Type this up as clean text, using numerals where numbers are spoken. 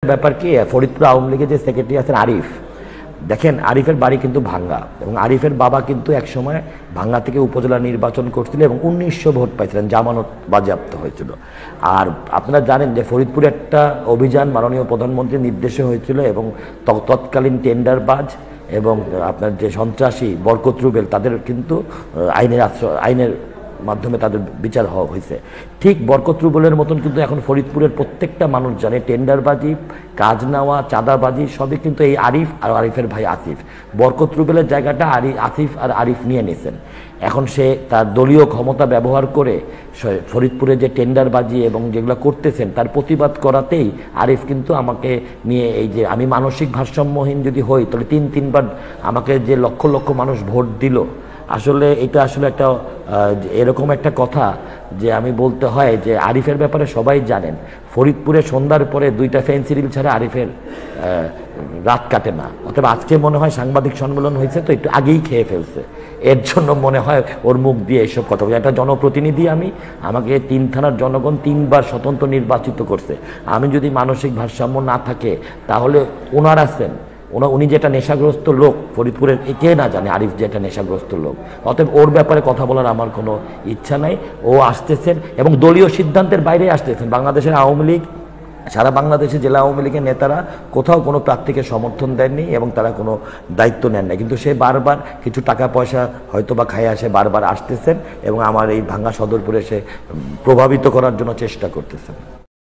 ব্যাপার কি, ফরিদপুর আওয়ামী লীগের যে সেক্রেটারি আছেন আরিফ, দেখেন আরিফের বাড়ি কিন্তু ভাঙ্গা, এবং আরিফের বাবা কিন্তু একসময় ভাঙ্গা থেকে উপজেলা নির্বাচন করছিল এবং 1900 ভোট পাইছিলেন, জামানত বাজেয়াপ্ত হয়েছিল। আর আপনারা জানেন যে ফরিদপুরে একটা অভিযান মাননীয় প্রধানমন্ত্রীর নির্দেশে হয়েছিল, এবং তৎকালীন টেন্ডারবাজ এবং আপনার যে সন্ত্রাসী বরকত রুবেল তাদের কিন্তু আইনের মাধ্যমে তাদের বিচার হওয়া হয়েছে। ঠিক বরকত রুবেলের মতন কিন্তু এখন ফরিদপুরের প্রত্যেকটা মানুষ জানে টেন্ডারবাজি, কাজ নেওয়া, চাঁদাবাজি সবই কিন্তু এই আরিফ আর আরিফের ভাই আসিফ। বরকত রুবেলের জায়গাটা আসিফ আর আরিফ নিয়ে নিয়েছেন। এখন সে তার দলীয় ক্ষমতা ব্যবহার করে ফরিদপুরে যে টেন্ডারবাজি এবং যেগুলো করতেছেন তার প্রতিবাদ করাতেই আরিফ কিন্তু আমাকে নিয়ে, এই যে আমি মানসিক ভারসাম্যহীন যদি হই তাহলে তিনবার আমাকে যে লক্ষ লক্ষ মানুষ ভোট দিল, আসলে এটা আসলে একটা এরকম একটা কথা যে আমি বলতে হয় যে আরিফের ব্যাপারে সবাই জানেন, ফরিদপুরে সন্ধ্যার পরে 2টা ফেন্সিডিল ছাড়া আরিফের রাত কাটে না। অথবা আজকে মনে হয় সাংবাদিক সম্মেলন হয়েছে তো একটু আগেই খেয়ে ফেলছে, এর জন্য মনে হয় ওর মুখ দিয়ে এইসব কথা বলে। একটা জনপ্রতিনিধি আমাকে 3 থানার জনগণ 3বার স্বতন্ত্র নির্বাচিত করছে। আমি যদি মানসিক ভারসাম্য না থাকে তাহলে ওনার আছেন, উনি যেটা নেশাগ্রস্ত লোক ফরিদপুরের, কে না জানে আরিফ যে একটা নেশাগ্রস্ত লোক। অতএব ওর ব্যাপারে কথা বলার আমার কোনো ইচ্ছা নাই। ও আসতেছেন এবং দলীয় সিদ্ধান্তের বাইরে আসতেছেন। বাংলাদেশের আওয়ামী লীগ, সারা বাংলাদেশে জেলা আওয়ামী লীগের নেতারা কোথাও কোনো প্রার্থীকে সমর্থন দেননি এবং তারা কোনো দায়িত্ব নেন না, কিন্তু সে বারবার কিছু টাকা পয়সা হয়তো বা খাইয়ে আসে, বারবার আসতেছেন এবং আমার এই ভাঙ্গা সদরপুরে সে প্রভাবিত করার জন্য চেষ্টা করতেছেন।